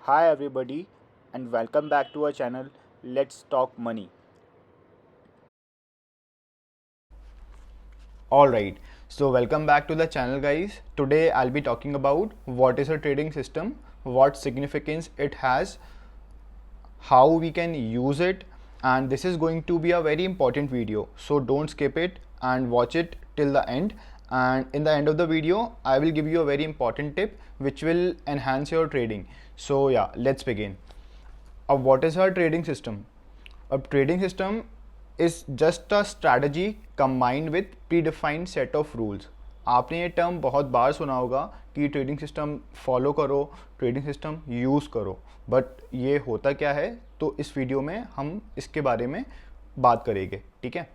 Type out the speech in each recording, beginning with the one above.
Hi, everybody, and welcome back to our channel. Let's talk money. Alright, so welcome back to the channel, guys. Today I'll be talking about what is a trading system, what significance it has, how we can use it, and this is going to be a very important video. So don't skip it and watch it till the end. And in the end of the video, I will give you a very important tip which will enhance your trading. So yeah, let's begin. What is our trading system? A trading system is just a strategy combined with predefined set of rules. आपने ये term बहुत बार सुना होगा कि trading system follow करो, trading system use करो, but ये होता क्या है, तो इस वीडियो में हम इसके बारे में बात करेंगे. ठीक है.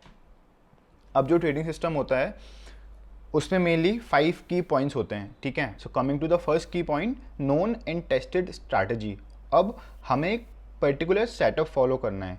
अब जो ट्रेडिंग सिस्टम होता है उसमें मेनली 5 की पॉइंट्स होते हैं. ठीक है. So coming to the first की point, known and tested strategy. अब हमें एक पर्टिकुलर सेटअप फॉलो करना है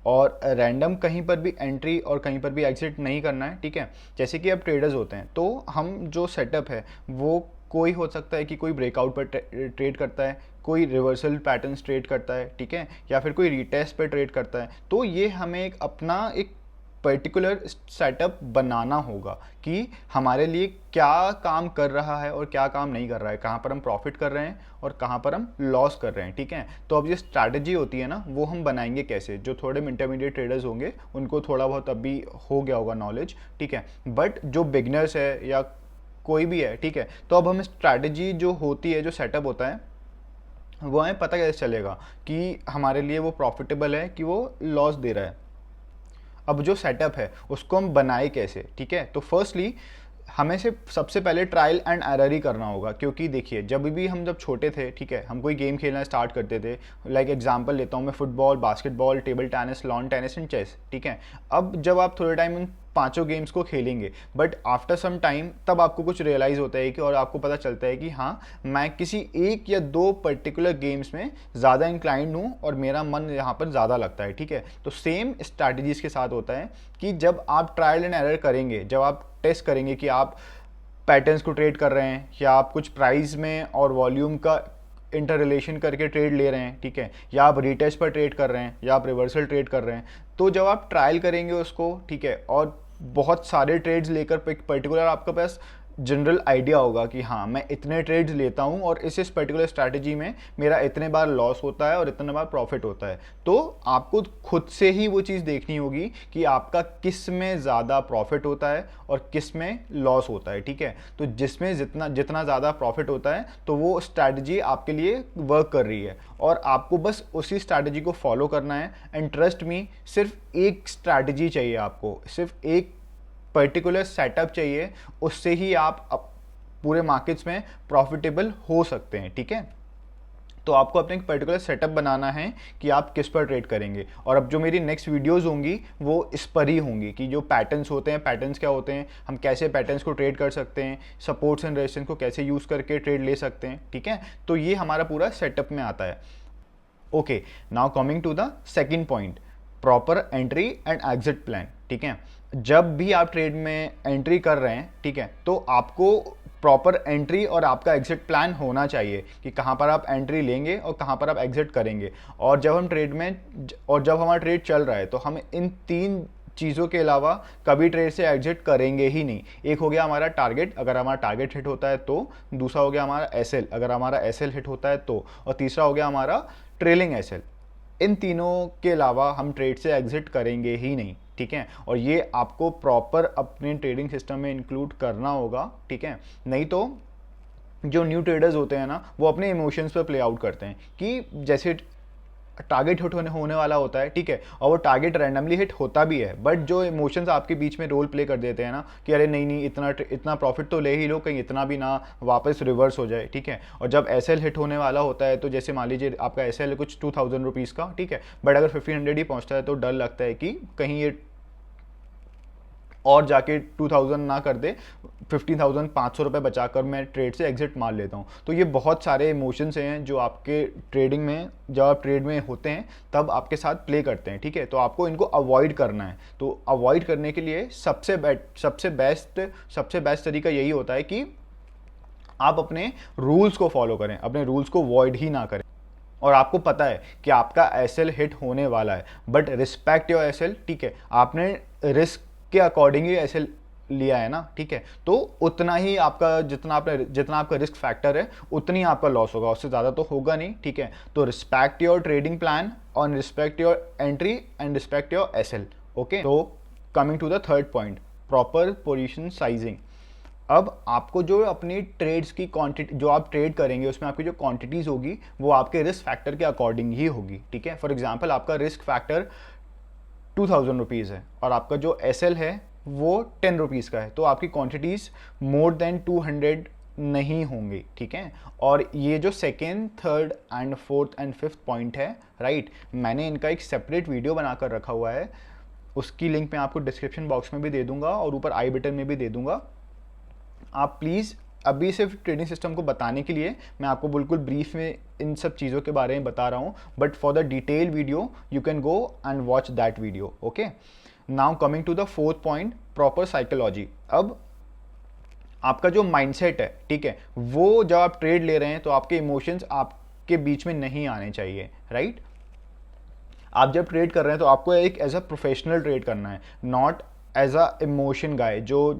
और रैंडम कहीं पर भी एंट्री और कहीं पर भी एग्जिट नहीं करना है. ठीक है. जैसे कि अब ट्रेडर्स होते हैं तो हम जो सेटअप है वो कोई हो सकता है कि कोई ब्रेकआउट पर ट्रेड करता है, कोई रिवर्सल पैटर्न्स ट्रेड करता है. ठीक है. या फिर कोई रीटेस्ट पर ट्रेड करता है. तो ये हमें एक अपना एक पर्टिकुलर सेटअप बनाना होगा कि हमारे लिए क्या काम कर रहा है और क्या काम नहीं कर रहा है, कहाँ पर हम प्रॉफिट कर रहे हैं और कहाँ पर हम लॉस कर रहे हैं. ठीक है. तो अब ये स्ट्रैटेजी होती है ना, वो हम बनाएंगे कैसे. जो थोड़े इंटरमीडिएट ट्रेडर्स होंगे उनको थोड़ा बहुत अभी हो गया होगा नॉलेज. ठीक है. बट जो बिगनर्स है या कोई भी है, ठीक है, तो अब हम स्ट्रैटेजी जो होती है, जो सेटअप होता है, वो हमें पता कैसे चलेगा कि हमारे लिए वो प्रॉफिटेबल है कि वो लॉस दे रहा है. अब जो सेटअप है उसको हम बनाए कैसे. ठीक है. तो फर्स्टली हमें से सबसे पहले ट्रायल एंड एरर ही करना होगा, क्योंकि देखिए जब छोटे थे, ठीक है, हम कोई गेम खेलना स्टार्ट करते थे. लाइक एग्जांपल लेता हूँ मैं, football, basketball, table tennis, lawn tennis and chess. ठीक है. अब जब आप थोड़े टाइम उन पांचों गेम्स को खेलेंगे, बट आफ्टर सम टाइम तब आपको कुछ रियलाइज़ होता है कि, और आपको पता चलता है कि हाँ, मैं किसी एक या दो पर्टिकुलर गेम्स में ज़्यादा इंक्लाइंड हूँ और मेरा मन यहाँ पर ज़्यादा लगता है. ठीक है. तो सेम स्ट्रैटेजीज़ के साथ होता है कि जब आप ट्रायल एंड एरर करेंगे, जब आप टेस्ट करेंगे कि आप पैटर्न्स को ट्रेड कर रहे हैं या आप कुछ प्राइस में और वॉल्यूम का इंटर रिलेशन करके ट्रेड ले रहे हैं, ठीक है, या आप रीटेस्ट पर ट्रेड कर रहे हैं या आप रिवर्सल ट्रेड कर रहे हैं, तो जब आप ट्रायल करेंगे उसको, ठीक है, और बहुत सारे ट्रेड्स लेकर एक पर्टिकुलर आपके पास जनरल आइडिया होगा कि हाँ, मैं इतने ट्रेड्स लेता हूँ और इस पर्टिकुलर स्ट्रैटेजी में मेरा इतने बार लॉस होता है और इतने बार प्रॉफिट होता है. तो आपको खुद से ही वो चीज़ देखनी होगी कि आपका किस में ज़्यादा प्रॉफिट होता है और किस में लॉस होता है. ठीक है. तो जिसमें जितना जितना ज़्यादा प्रॉफिट होता है तो वो स्ट्रैटेजी आपके लिए वर्क कर रही है और आपको बस उसी स्ट्रैटेजी को फॉलो करना है. एंड ट्रस्ट मी, सिर्फ एक स्ट्रैटेजी चाहिए आपको, सिर्फ एक पर्टिकुलर सेटअप चाहिए, उससे ही आप पूरे मार्केट्स में प्रॉफिटेबल हो सकते हैं. ठीक है. तो आपको अपने एक पर्टिकुलर सेटअप बनाना है कि आप किस पर ट्रेड करेंगे. और अब जो मेरी नेक्स्ट वीडियोस होंगी वो इस पर ही होंगी कि जो पैटर्न्स होते हैं, पैटर्न्स क्या होते हैं, हम कैसे पैटर्न्स को ट्रेड कर सकते हैं, सपोर्ट्स एंड रेजिस्टेंस को कैसे यूज़ करके ट्रेड ले सकते हैं. ठीक है. तो ये हमारा पूरा सेटअप में आता है. Okay, now coming to the second point, proper entry and exit plan. ठीक है. जब भी आप ट्रेड में एंट्री कर रहे हैं, ठीक है, तो आपको प्रॉपर एंट्री और आपका एग्जिट प्लान होना चाहिए कि कहाँ पर आप एंट्री लेंगे और कहाँ पर आप एग्जिट करेंगे. और जब जब हमारा ट्रेड चल रहा है तो हम इन तीन चीज़ों के अलावा कभी ट्रेड से एग्जिट करेंगे ही नहीं. एक हो गया हमारा टारगेट, अगर हमारा टारगेट हिट होता है तो. दूसरा हो गया हमारा एसएल, अगर हमारा एसएल हिट होता है तो. और तीसरा हो गया हमारा ट्रेलिंग एसएल. इन तीनों के अलावा हम ट्रेड से एग्जिट करेंगे ही नहीं. ठीक है. और ये आपको प्रॉपर अपने ट्रेडिंग सिस्टम में इंक्लूड करना होगा. ठीक है. नहीं तो जो न्यू ट्रेडर्स होते हैं ना, वो अपने इमोशंस पर प्ले आउट करते हैं कि जैसे टारगेट हिट होने वाला होता है, ठीक है, और वो टारगेट रैंडमली हिट होता भी है, बट जो इमोशंस आपके बीच में रोल प्ले कर देते हैं ना कि अरे नहीं नहीं, इतना प्रॉफिट तो ले ही लो, कहीं इतना भी ना वापस रिवर्स हो जाए. ठीक है. और जब एसएल हिट होने वाला होता है, तो जैसे मान लीजिए आपका एसएल है कुछ 2000 रुपीज़ का, ठीक है, बट अगर 1500 ही पहुंचता है तो डर लगता है कि कहीं ये और जाके 2000 ना कर दे, 15,500 रुपये बचाकर मैं ट्रेड से एग्जिट मार लेता हूँ. तो ये बहुत सारे इमोशंस हैं जो आपके ट्रेडिंग में, जब आप ट्रेड में होते हैं तब आपके साथ प्ले करते हैं. ठीक है. तो आपको इनको अवॉइड करना है. तो अवॉइड करने के लिए सबसे बेस्ट तरीका यही होता है कि आप अपने रूल्स को फॉलो करें, अपने रूल्स को वॉइड ही ना करें. और आपको पता है कि आपका एसएल हिट होने वाला है, बट रिस्पेक्ट योर एसएल, ठीक है, आपने रिस्क के अकॉर्डिंग ही एसएल लिया है ना, ठीक है, तो उतना ही आपका जितना आपका रिस्क फैक्टर है उतनी आपका लॉस होगा, उससे ज़्यादा तो होगा नहीं, ठीक है। तो रिस्पेक्ट योर ट्रेडिंग प्लान और respect your entry and respect your SL. Okay, तो coming to the third point, proper position sizing. अब आपको जो अपनी ट्रेड्स की क्वांटिटी, जो आप ट्रेड करेंगे उसमें आपकी जो क्वांटिटीज होगी वो आपके रिस्क फैक्टर के अकॉर्डिंग ही होगी, ठीक है। फॉर एग्जांपल आपका रिस्क फैक्टर 2000 रुपीज़ है और आपका जो एसएल है वो 10 रुपीज़ का है, तो आपकी क्वांटिटीज मोर देन 200 नहीं होंगी, ठीक है। और ये जो second, third and fourth and fifth point है, राइट, मैंने इनका एक सेपरेट वीडियो बनाकर रखा हुआ है, उसकी लिंक मैं आपको डिस्क्रिप्शन बॉक्स में भी दे दूंगा और ऊपर आई बटन में भी दे दूंगा। आप प्लीज़, अभी सिर्फ ट्रेडिंग सिस्टम को बताने के लिए मैं आपको बिल्कुल ब्रीफ में इन सब चीज़ों के बारे में बता रहा हूँ, but for the detail video you can go and watch that video. Okay, now coming to the fourth point, proper psychology. अब आपका जो माइंडसेट है, ठीक है, वो जब आप ट्रेड ले रहे हैं तो आपके इमोशंस आपके बीच में नहीं आने चाहिए, राइट। आप जब ट्रेड कर रहे हैं तो आपको एक एज अ प्रोफेशनल ट्रेड करना है, नॉट एज अ इमोशन गाय जो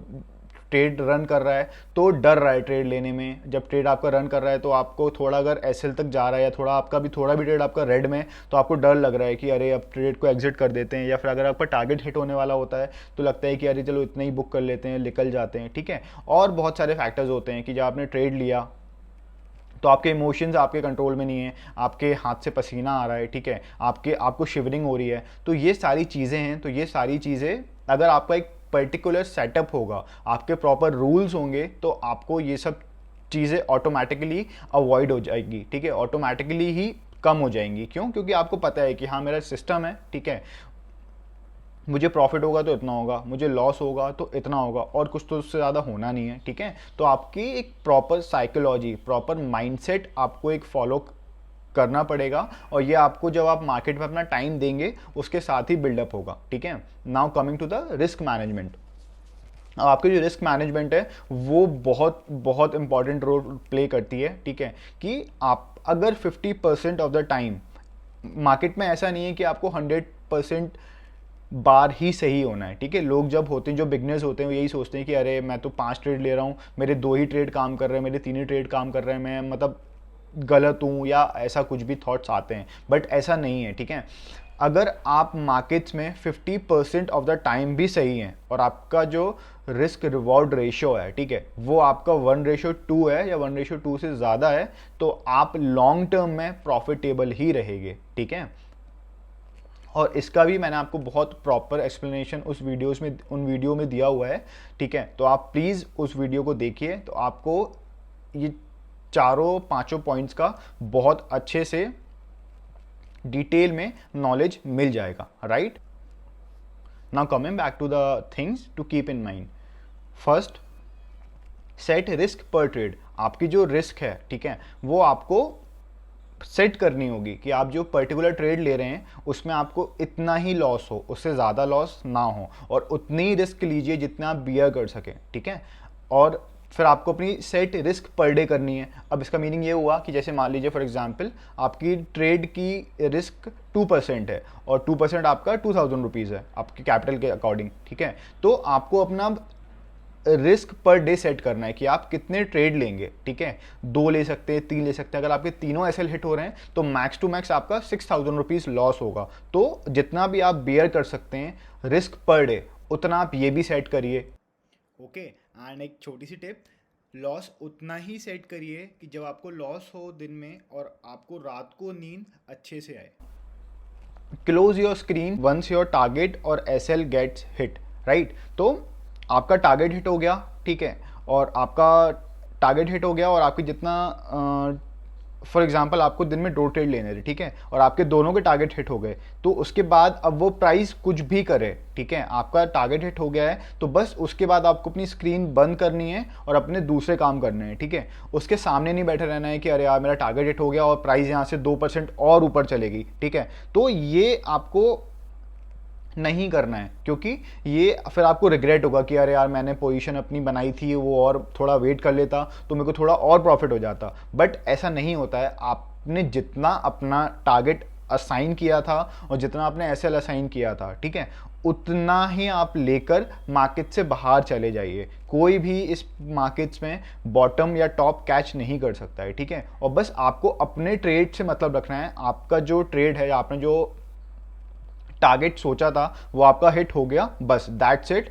ट्रेड रन कर रहा है तो डर रहा है ट्रेड लेने में। जब ट्रेड आपका रन कर रहा है तो आपको थोड़ा अगर एसएल तक जा रहा है या थोड़ा भी ट्रेड आपका रेड में, तो आपको डर लग रहा है कि अरे अब ट्रेड को एग्जिट कर देते हैं, या फिर अगर आपका टारगेट हिट होने वाला होता है तो लगता है कि अरे चलो इतना ही बुक कर लेते हैं, निकल जाते हैं, ठीक है। और बहुत सारे फैक्टर्स होते हैं कि जब आपने ट्रेड लिया तो आपके इमोशंस आपके कंट्रोल में नहीं है, आपके हाथ से पसीना आ रहा है, ठीक है, आपको शिवरिंग हो रही है, तो ये सारी चीज़ें हैं। तो ये सारी चीज़ें अगर आपका एक पर्टिकुलर सेटअप होगा, आपके प्रॉपर रूल्स होंगे, तो आपको ये सब चीज़ें ऑटोमेटिकली अवॉइड हो जाएगी, ठीक है, ऑटोमेटिकली ही कम हो जाएंगी। क्यों? क्योंकि आपको पता है कि हाँ मेरा सिस्टम है, ठीक है, मुझे प्रॉफिट होगा तो इतना होगा, मुझे लॉस होगा तो इतना होगा, और कुछ तो उससे ज़्यादा होना नहीं है, ठीक है। तो आपकी एक प्रॉपर साइकोलॉजी, प्रॉपर माइंडसेट आपको एक फॉलो करना पड़ेगा, और ये आपको जब आप मार्केट में अपना टाइम देंगे उसके साथ ही बिल्डअप होगा, ठीक है। Now coming to the risk management. अब आपकी जो रिस्क मैनेजमेंट है वो बहुत बहुत इंपॉर्टेंट रोल प्ले करती है, ठीक है, कि आप अगर 50% ऑफ द टाइम, मार्केट में ऐसा नहीं है कि आपको 100% बार ही सही होना है, ठीक है। लोग जब होते हैं, जो बिगनर्स होते हैं, वो यही सोचते हैं कि अरे मैं तो 5 ट्रेड ले रहा हूँ, मेरे 2 ही ट्रेड काम कर रहे हैं, मेरे 3 ही ट्रेड काम कर रहे हैं, मैं मतलब गलत हूँ, या ऐसा कुछ भी थॉट्स आते हैं, बट ऐसा नहीं है, ठीक है। अगर आप मार्केट्स में 50% ऑफ द टाइम भी सही हैं और आपका जो रिस्क रिवॉर्ड रेशियो है, ठीक है, वो आपका 1:2 है या 1:2 से ज़्यादा है, तो आप लॉन्ग टर्म में प्रॉफिटेबल ही रहेंगे, ठीक है। और इसका भी मैंने आपको बहुत प्रॉपर एक्सप्लेनेशन उन वीडियो में दिया हुआ है, ठीक है। तो आप प्लीज़ उस वीडियो को देखिए, तो आपको ये चारों पांचों पॉइंट्स का बहुत अच्छे से डिटेल में नॉलेज मिल जाएगा, right. Now coming back to the things to keep in mind. First, set risk per trade. आपकी जो रिस्क है, ठीक है, वो आपको सेट करनी होगी कि आप जो पर्टिकुलर ट्रेड ले रहे हैं उसमें आपको इतना ही लॉस हो, उससे ज़्यादा लॉस ना हो, और उतनी ही रिस्क लीजिए जितना आप बियर कर सकें, ठीक है। और फिर आपको अपनी सेट रिस्क पर डे करनी है। अब इसका मीनिंग ये हुआ कि जैसे मान लीजिए फॉर एग्जांपल आपकी ट्रेड की रिस्क 2% है और 2% आपका 2000 रुपीज़ है आपके कैपिटल के अकॉर्डिंग, ठीक है। तो आपको अपना रिस्क पर डे सेट करना है कि आप कितने ट्रेड लेंगे, ठीक है, 2 ले सकते हैं, 3 ले सकते हैं। अगर आपके तीनों एसएल हिट हो रहे हैं तो मैक्स टू मैक्स आपका 6000 रुपीज़ लॉस होगा। तो जितना भी आप बेयर कर सकते हैं रिस्क पर डे, उतना आप ये भी सेट करिए। ओके, एंड एक छोटी सी टिप, लॉस उतना ही सेट करिए कि जब आपको लॉस हो दिन में और आपको रात को नींद अच्छे से आए। Close your screen once your target और एसएल गेट्स हिट, राइट। तो आपका टारगेट हिट हो गया, ठीक है, और आपका टारगेट हिट हो गया और आपकी जितना फॉर एग्जांपल आपको दिन में 2 ट्रेड लेने थे, ठीक है, और आपके दोनों के टारगेट हिट हो गए, तो उसके बाद अब वो प्राइस कुछ भी करे, ठीक है, आपका टारगेट हिट हो गया है, तो बस उसके बाद आपको अपनी स्क्रीन बंद करनी है और अपने दूसरे काम करने हैं, ठीक है। उसके सामने नहीं बैठे रहना है कि अरे यार मेरा टारगेट हिट हो गया और प्राइस यहाँ से 2% और ऊपर चलेगी, ठीक है। तो ये आपको नहीं करना है, क्योंकि ये फिर आपको रिग्रेट होगा कि अरे यार मैंने पोजीशन अपनी बनाई थी, वो और थोड़ा वेट कर लेता तो मेरे को थोड़ा और प्रॉफिट हो जाता। बट ऐसा नहीं होता है। आप आपने जितना अपना टारगेट असाइन किया था और जितना आपने एसएल असाइन किया था, ठीक है, उतना ही आप लेकर मार्केट से बाहर चले जाइए। कोई भी इस मार्केट्स में बॉटम या टॉप कैच नहीं कर सकता है, ठीक है। और बस आपको अपने ट्रेड से मतलब रखना है। आपका जो ट्रेड है, आपने जो टारगेट सोचा था वो आपका हिट हो गया, बस दैट्स इट।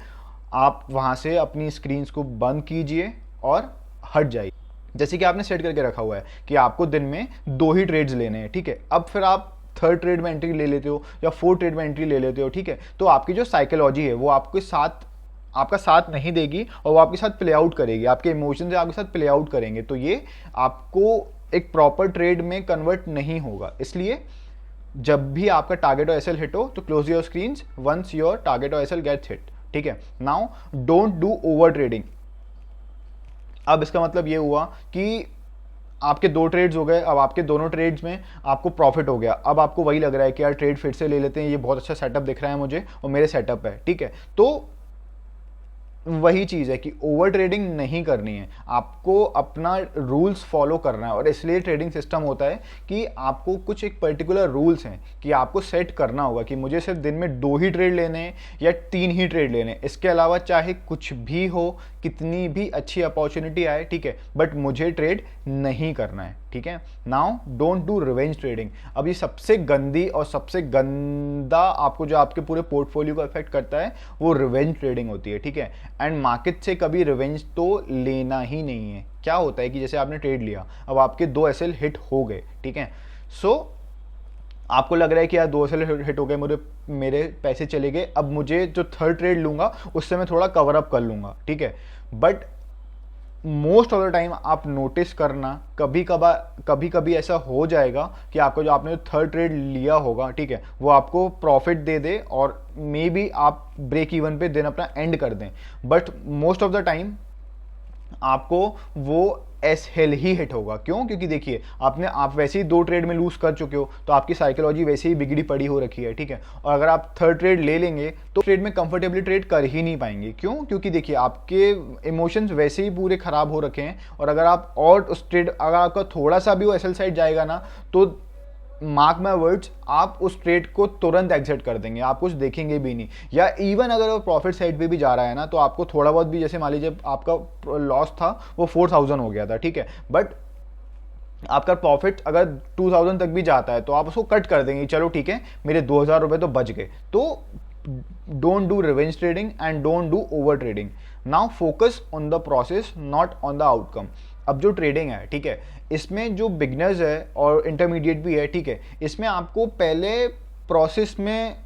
आप वहाँ से अपनी स्क्रीन्स को बंद कीजिए और हट जाइए। जैसे कि आपने सेट करके रखा हुआ है कि आपको दिन में 2 ही ट्रेड्स लेने हैं, ठीक है। अब फिर आप थर्ड ट्रेड में एंट्री ले लेते हो या फोर्थ ट्रेड में एंट्री ले लेते हो, ठीक है। तो आपकी जो साइकोलॉजी है वो आपका साथ नहीं देगी और वो आपके साथ प्ले आउट करेगी, आपके इमोशंस आपके साथ प्ले आउट करेंगे, तो ये आपको एक प्रॉपर ट्रेड में कन्वर्ट नहीं होगा। इसलिए जब भी आपका टारगेट और एसएल हिट हो तो close your screens once your target और एसएल गेट्स हिट, ठीक है। Now don't do over trading. अब इसका मतलब ये हुआ कि आपके 2 ट्रेड्स हो गए, अब आपके दोनों ट्रेड्स में आपको प्रॉफिट हो गया। अब आपको वही लग रहा है कि यार ट्रेड फिर से ले लेते हैं, ये बहुत अच्छा सेटअप दिख रहा है मुझे और मेरे सेटअप है, ठीक है। तो वही चीज़ है कि ओवर ट्रेडिंग नहीं करनी है, आपको अपना रूल्स फॉलो करना है। और इसलिए ट्रेडिंग सिस्टम होता है कि आपको कुछ एक पर्टिकुलर रूल्स हैं कि आपको सेट करना होगा कि मुझे सिर्फ दिन में 2 ही ट्रेड लेने हैं या 3 ही ट्रेड लेने हैं। इसके अलावा चाहे कुछ भी हो, कितनी भी अच्छी अपॉर्चुनिटी आए, ठीक है, बट मुझे ट्रेड नहीं करना है, ठीक है। Now don't do revenge trading. अब ये सबसे गंदी और सबसे गंदा आपको जो आपके पूरे पोर्टफोलियो को अफेक्ट करता है वो रिवेंज ट्रेडिंग होती है, ठीक है। एंड मार्केट से कभी रिवेंज तो लेना ही नहीं है। क्या होता है कि जैसे आपने ट्रेड लिया, अब आपके 2 एसएल हिट हो गए, ठीक है। सो आपको लग रहा है कि यार 2 एसएल हिट हो गए, मेरे पैसे चले गए, अब मुझे जो थर्ड ट्रेड लूंगा उससे मैं थोड़ा कवर अप कर लूंगा, ठीक है। But most of the time आप नोटिस करना, कभी कभी ऐसा हो जाएगा कि आपको जो आपने थर्ड ट्रेड लिया होगा, ठीक है, वो आपको प्रॉफिट दे दे और मे बी आप ब्रेक इवन पे दिन अपना एंड कर दें। But most of the time आपको वो एस हेल ही हिट होगा। क्यों? क्योंकि देखिए आप वैसे ही 2 ट्रेड में लूज कर चुके हो, तो आपकी साइकोलॉजी वैसे ही बिगड़ी पड़ी हो रखी है, ठीक है। और अगर आप थर्ड ट्रेड ले लेंगे तो ट्रेड में कंफर्टेबली ट्रेड कर ही नहीं पाएंगे। क्यों? क्योंकि देखिए आपके इमोशंस वैसे ही पूरे खराब हो रखे हैं, और अगर आप और उस ट्रेड अगर आपका थोड़ा सा भी वो एसएल साइड जाएगा ना, तो मार्क माई वर्ड्स, आप उस ट्रेड को तुरंत एग्जिट कर देंगे, आप कुछ देखेंगे भी नहीं। या इवन अगर वो प्रॉफिट साइड पे भी जा रहा है ना, तो आपको थोड़ा बहुत भी, जैसे मान लीजिए आपका लॉस था वो 4000 हो गया था, ठीक है, बट आपका प्रॉफिट अगर 2000 तक भी जाता है तो आप उसको कट कर देंगे, चलो ठीक है मेरे 2000 रुपए तो बच गए। तो don't do revenge trading and don't do over trading. Now focus on the process, not on the outcome. अब जो ट्रेडिंग है, ठीक है, इसमें जो बिगनर्स है और इंटरमीडिएट भी है, ठीक है, इसमें आपको पहले प्रोसेस में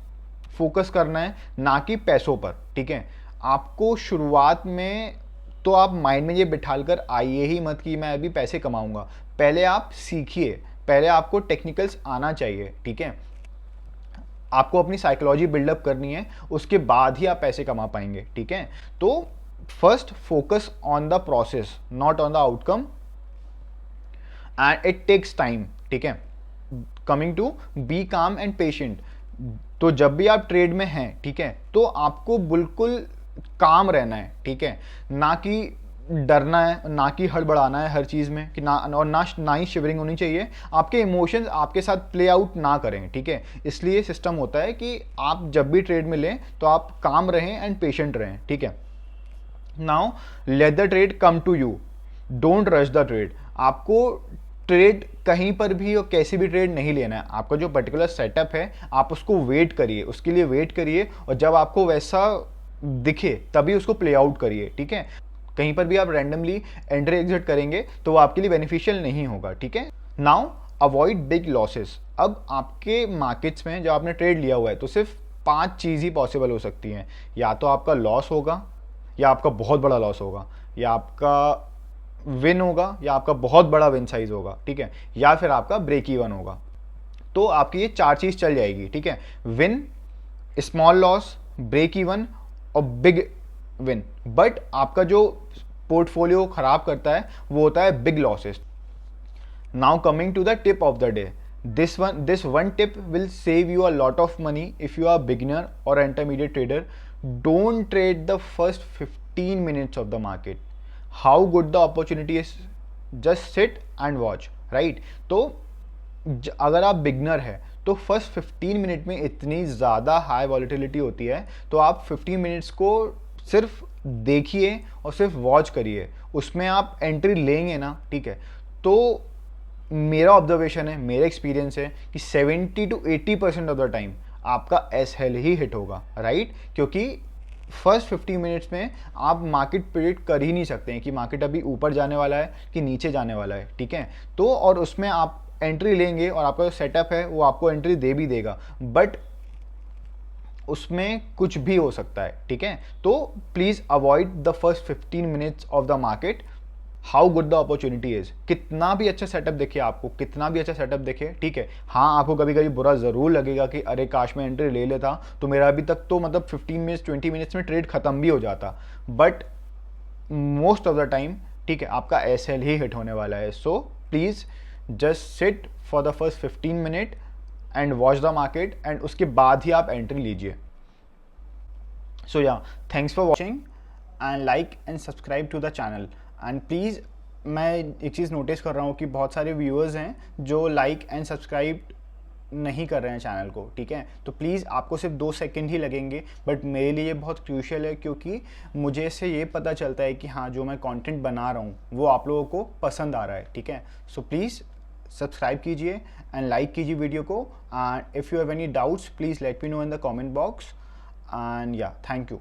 फोकस करना है, ना कि पैसों पर, ठीक है। आपको शुरुआत में तो आप माइंड में ये बिठाल कर आइए ही मत कि मैं अभी पैसे कमाऊंगा। पहले आप सीखिए, पहले आपको टेक्निकल्स आना चाहिए, ठीक है। आपको अपनी साइकोलॉजी बिल्डअप करनी है, उसके बाद ही आप पैसे कमा पाएंगे, ठीक है। तो first focus on the process, not on the outcome, and it takes time, ठीक है। Coming to be calm and patient. तो जब भी आप ट्रेड में हैं, ठीक है, तो आपको बिल्कुल काम रहना है, ठीक है, ना कि डरना है, ना कि हड़बड़ाना है हर चीज़ में, कि ना ही शिवरिंग होनी चाहिए। आपके इमोशंस आपके साथ प्ले आउट ना करें, ठीक है। इसलिए सिस्टम होता है कि आप जब भी ट्रेड में लें तो आप काम रहें एंड पेशेंट रहें, ठीक है। Now let the trade come to you, don't rush the trade. आपको ट्रेड कहीं पर भी और कैसी भी ट्रेड नहीं लेना है। आपका जो पर्टिकुलर सेटअप है आप उसको वेट करिए, उसके लिए वेट करिए, और जब आपको वैसा दिखे तभी उसको प्ले आउट करिए, ठीक है। कहीं पर भी आप रैंडमली एंट्री एग्जिट करेंगे तो वो आपके लिए बेनिफिशियल नहीं होगा, ठीक है। Now avoid big losses. अब आपके मार्केट्स में जब आपने ट्रेड लिया हुआ है तो सिर्फ 5 चीज़ ही पॉसिबल हो सकती हैं। या तो आपका लॉस होगा, या आपका बहुत बड़ा लॉस होगा, या आपका विन होगा, या आपका बहुत बड़ा विन साइज होगा, ठीक है, या फिर आपका ब्रेक इवन होगा। तो आपकी ये 4 चीज़ चल जाएगी, ठीक है। Win, small loss, break even और बिग विन। बट आपका जो पोर्टफोलियो खराब करता है वो होता है big losses. Now coming to the tip of the day, this one tip will save you a lot of money if you are a beginner or intermediate trader. Don't trade the first 15 minutes of the market. How good the opportunity is, just sit and watch, right? तो अगर आप beginner है तो first 15 minute में इतनी ज़्यादा high volatility होती है, तो आप 15 मिनट्स को सिर्फ देखिए और सिर्फ वॉच करिए, उसमें आप एंट्री लेंगे ना, ठीक है। तो मेरा ऑब्जर्वेशन है, मेरा एक्सपीरियंस है कि 70 to 80% ऑफ द टाइम आपका एस हेल ही हिट होगा, राइट। क्योंकि फर्स्ट 50 मिनट्स में आप मार्केट प्रेडिक्ट कर ही नहीं सकते हैं कि मार्केट अभी ऊपर जाने वाला है कि नीचे जाने वाला है, ठीक है। तो और उसमें आप एंट्री लेंगे और आपका जो सेटअप है वो आपको एंट्री दे भी देगा, बट उसमें कुछ भी हो सकता है, ठीक है। तो please avoid the first 15 minutes of the market. How good the opportunity is, कितना भी अच्छा सेटअप देखे आपको, कितना भी अच्छा सेटअप देखे, ठीक है। हाँ, आपको कभी कभी बुरा ज़रूर लगेगा कि अरे काश मैं एंट्री ले लेता तो मेरा अभी तक तो मतलब 15 मिनट्स 20 मिनट्स में ट्रेड खत्म भी हो जाता, but most of the time, ठीक है, आपका एस एल ही हिट होने वाला है। So please just sit for the first 15 minute and watch the market, and उसके बाद ही आप एंट्री लीजिए। So yeah, thanks for watching and like and subscribe to the channel. And please, मैं एक चीज़ नोटिस कर रहा हूँ कि बहुत सारे व्यूअर्स हैं जो लाइक एंड सब्सक्राइब नहीं कर रहे हैं चैनल को, ठीक है। तो प्लीज़, आपको सिर्फ 2 सेकंड ही लगेंगे, बट मेरे लिए ये बहुत क्रूशियल है, क्योंकि मुझे इससे ये पता चलता है कि हाँ, जो मैं कंटेंट बना रहा हूँ वो आप लोगों को पसंद आ रहा है, ठीक है। सो प्लीज़ सब्सक्राइब कीजिए एंड लाइक कीजिए वीडियो को, and if you have any doubts please let me know in the comment box, and या, थैंक यू।